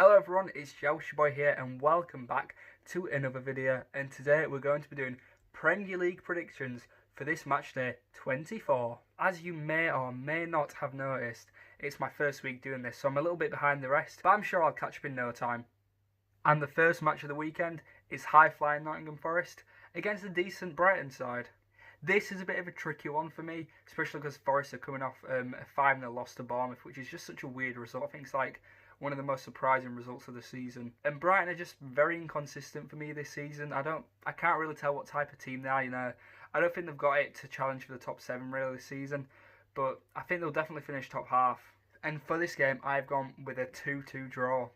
Hello everyone, it's Leauge boy here and welcome back to another video, and today we're going to be doing Premier League predictions for this match day 24. As you may or may not have noticed, it's my first week doing this, so I'm a little bit behind the rest, but I'm sure I'll catch up in no time. And the first match of the weekend is high-flying Nottingham Forest against a decent Brighton side. This is a bit of a tricky one for me, especially because Forest are coming off a 5-0 loss to Bournemouth, which is just such a weird result. I think it's like one of the most surprising results of the season. And Brighton are just very inconsistent for me this season. I can't really tell what type of team they are, I don't think they've got it to challenge for the top 7 really this season, but I think they'll definitely finish top half. And for this game, I've gone with a 2-2 draw.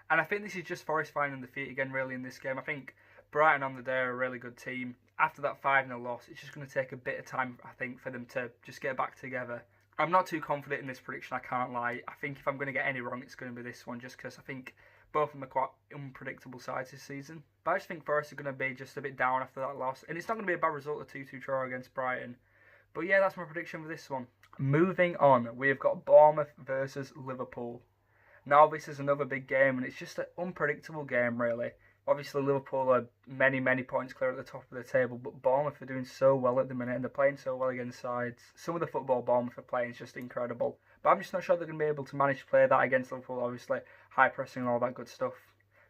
And I think this is just Forest finding their feet again really in this game. I think Brighton on the day are a really good team. After that 5-0 loss, it's just going to take a bit of time, I think, for them to just get back together. I'm not too confident in this prediction, I can't lie. I think if I'm going to get any wrong, it's going to be this one, just because I think both of them are quite unpredictable sides this season. But I just think Forest are going to be just a bit down after that loss. And it's not going to be a bad result, a 2-2 draw against Brighton. But yeah, that's my prediction for this one. Moving on, we've got Bournemouth versus Liverpool. Now this is another big game, and it's just an unpredictable game, really. Obviously, Liverpool are many points clear at the top of the table, but Bournemouth are doing so well at the minute, and they're playing so well against sides. Some of the football Bournemouth are playing is just incredible. But I'm just not sure they're going to be able to manage to play that against Liverpool, obviously. High pressing and all that good stuff.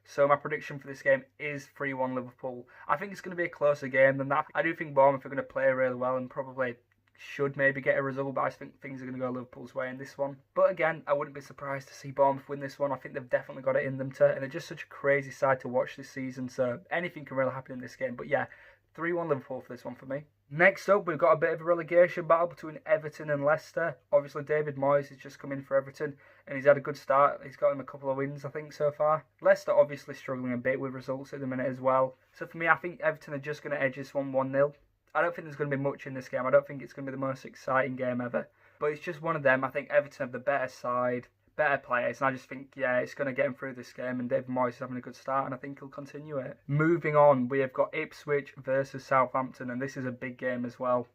So my prediction for this game is 3-1 Liverpool. I think it's going to be a closer game than that. I do think Bournemouth are going to play really well and probably should maybe get a result, but I think things are going to go Liverpool's way in this one. But again, I wouldn't be surprised to see Bournemouth win this one. I think they've definitely got it in them and they're just such a crazy side to watch this season, so anything can really happen in this game. But yeah, 3-1 Liverpool for this one for me. Next up, we've got a bit of a relegation battle between Everton and Leicester. Obviously, David Moyes has just come in for Everton, and he's had a good start. He's got him a couple of wins, I think, so far. Leicester obviously struggling a bit with results at the minute as well. So for me, I think Everton are just going to edge this one 1-0. I don't think there's going to be much in this game. I don't think it's going to be the most exciting game ever. But it's just one of them. I think Everton have the better side, better players. And I just think, yeah, it's going to get him through this game. And David Moyes is having a good start. And I think he'll continue it. Moving on, we have got Ipswich versus Southampton. And this is a big game as well.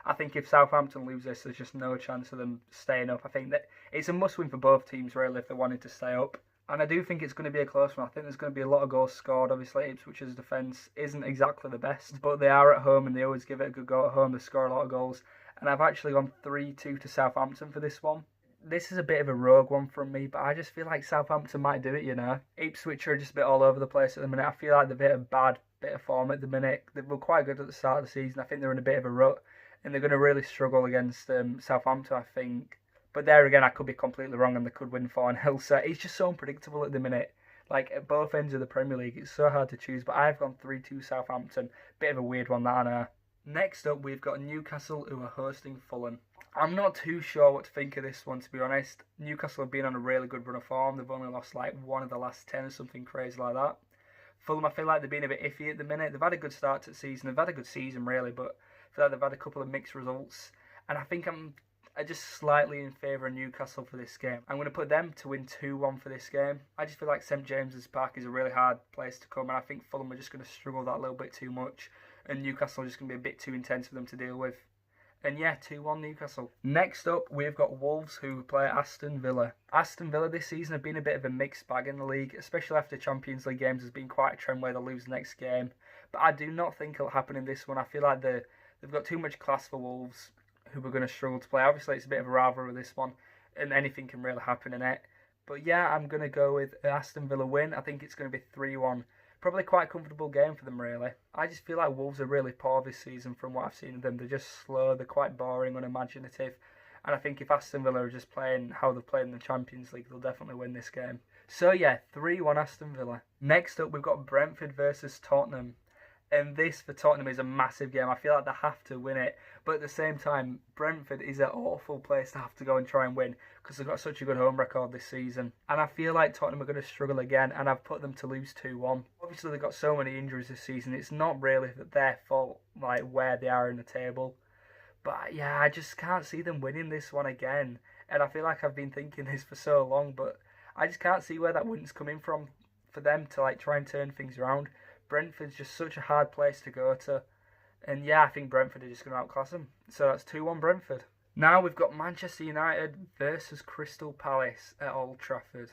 I think if Southampton lose this, there's just no chance of them staying up. I think that it's a must-win for both teams, really, if they wanted to stay up. And I do think it's going to be a close one. I think there's going to be a lot of goals scored. Obviously, Ipswich's defence isn't exactly the best, but they are at home and they always give it a good go at home. They score a lot of goals. And I've actually gone 3-2 to Southampton for this one. This is a bit of a rogue one from me, but I just feel like Southampton might do it, Ipswich are just a bit all over the place at the minute. I feel like they're a bit of bad bit of form at the minute. They were quite good at the start of the season. I think they're in a bit of a rut, and they're going to really struggle against Southampton, I think. But there again, I could be completely wrong and they could win 4-0. So it's just so unpredictable at the minute. Like, at both ends of the Premier League, it's so hard to choose. But I've gone 3-2 Southampton. Bit of a weird one, that, I know. Next up, we've got Newcastle, who are hosting Fulham. I'm not too sure what to think of this one, to be honest. Newcastle have been on a really good run of form. They've only lost, like, one of the last 10 or something crazy like that. Fulham, I feel like they've been a bit iffy at the minute. They've had a good start to the season. They've had a good season, really. But I feel like they've had a couple of mixed results. And I think I'm just slightly in favour of Newcastle for this game. I'm going to put them to win 2-1 for this game. I just feel like St James's Park is a really hard place to come, and I think Fulham are just going to struggle that a little bit too much, and Newcastle are just going to be a bit too intense for them to deal with. And yeah, 2-1 Newcastle. Next up, we've got Wolves, who play Aston Villa. Aston Villa this season have been a bit of a mixed bag in the league, especially after Champions League games. There's been quite a trend where they lose the next game. But I do not think it'll happen in this one. I feel like they've got too much class for Wolves, who are going to struggle to play. Obviously, it's a bit of a rivalry with this one, and anything can really happen in it. But yeah, I'm going to go with Aston Villa win. I think it's going to be 3-1. Probably quite a comfortable game for them, really. I just feel like Wolves are really poor this season from what I've seen of them. They're just slow, they're quite boring, unimaginative. And I think if Aston Villa are just playing how they've played in the Champions League, they'll definitely win this game. So yeah, 3-1 Aston Villa. Next up, we've got Brentford versus Tottenham. And this for Tottenham is a massive game. I feel like they have to win it. But at the same time, Brentford is an awful place to have to go and try and win, because they've got such a good home record this season. And I feel like Tottenham are going to struggle again, and I've put them to lose 2-1. Obviously, they've got so many injuries this season. It's not really their fault, like, where they are in the table. But yeah, I just can't see them winning this one again. And I feel like I've been thinking this for so long, but I just can't see where that win's coming from for them to, like, try and turn things around. Brentford's just such a hard place to go to. And yeah, I think Brentford are just going to outclass them. So that's 2-1 Brentford. Now we've got Manchester United versus Crystal Palace at Old Trafford.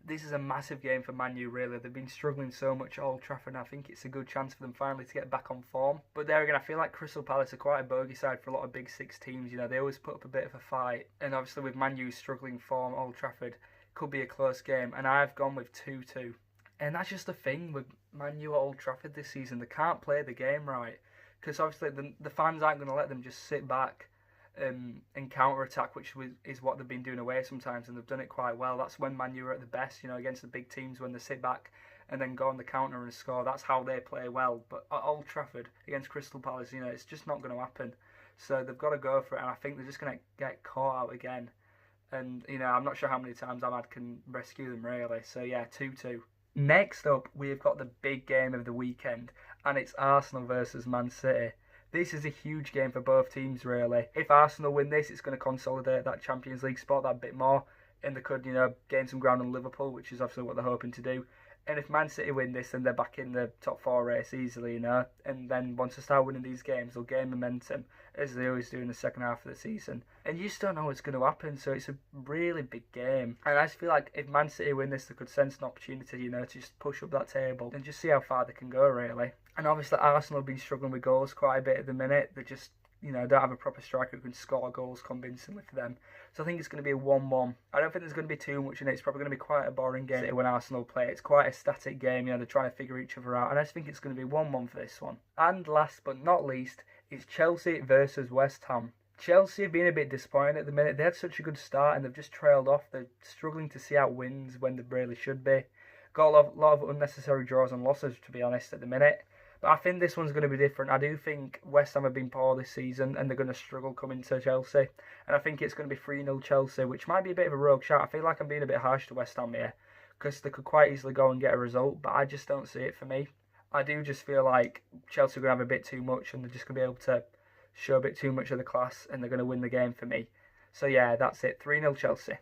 This is a massive game for Man U, really. They've been struggling so much at Old Trafford, and I think it's a good chance for them finally to get back on form. But there again, I feel like Crystal Palace are quite a bogey side for a lot of Big Six teams. You know, they always put up a bit of a fight. And obviously with Man U's struggling form at Old Trafford, it could be a close game. And I've gone with 2-2. And that's just the thing with Man U at Old Trafford this season. They can't play the game right. Because obviously the fans aren't going to let them just sit back and counter-attack, which is what they've been doing away sometimes, and they've done it quite well. That's when Man U are at the best, you know, against the big teams, when they sit back and then go on the counter and score. That's how they play well. But at Old Trafford, against Crystal Palace, you know, it's just not going to happen. So they've got to go for it, and I think they're just going to get caught out again. And, you know, I'm not sure how many times Ahmad can rescue them, really. So, yeah, 2-2. Next up, we've got the big game of the weekend, and it's Arsenal versus Man City. This is a huge game for both teams, really. If Arsenal win this, it's going to consolidate that Champions League spot that bit more, and they could, you know, gain some ground on Liverpool, which is obviously what they're hoping to do. And if Man City win this, then they're back in the top 4 race easily, you know. And then once they start winning these games, they'll gain momentum, as they always do in the second half of the season. And you just don't know what's going to happen, so it's a really big game. And I just feel like if Man City win this, they could sense an opportunity, you know, to just push up that table and just see how far they can go, really. And obviously Arsenal have been struggling with goals quite a bit at the minute. They just, you know, don't have a proper striker who can score goals convincingly for them. So I think it's going to be a 1-1. I don't think there's going to be too much in it. It's probably going to be quite a boring game when Arsenal play. It's quite a static game, you know, they're trying to figure each other out. And I just think it's going to be 1-1 for this one. And last but not least, it's Chelsea versus West Ham. Chelsea have been a bit disappointed at the minute. They had such a good start and they've just trailed off. They're struggling to see out wins when they really should be. Got a lot of unnecessary draws and losses, to be honest, at the minute. But I think this one's going to be different. I do think West Ham have been poor this season and they're going to struggle coming to Chelsea. And I think it's going to be 3-0 Chelsea, which might be a bit of a rogue shot. I feel like I'm being a bit harsh to West Ham here because they could quite easily go and get a result, but I just don't see it for me. I do just feel like Chelsea are going to have a bit too much and they're just going to be able to show a bit too much of the class and they're going to win the game for me. So yeah, that's it. 3-0 Chelsea.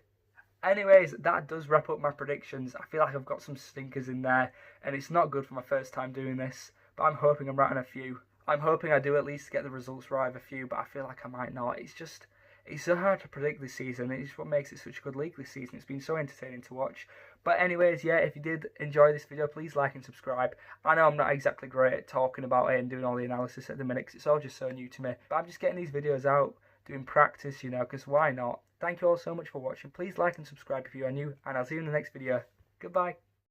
Anyways, that does wrap up my predictions. I feel like I've got some stinkers in there and it's not good for my first time doing this. But I'm hoping I'm right on a few. I'm hoping I do at least get the results right of a few, but I feel like I might not. It's so hard to predict this season. It's what makes it such a good league this season. It's been so entertaining to watch. But anyways, yeah, if you did enjoy this video, please like and subscribe. I know I'm not exactly great at talking about it and doing all the analysis at the minute because it's all just so new to me. But I'm just getting these videos out, doing practice, you know, because why not? Thank you all so much for watching. Please like and subscribe if you are new, and I'll see you in the next video. Goodbye.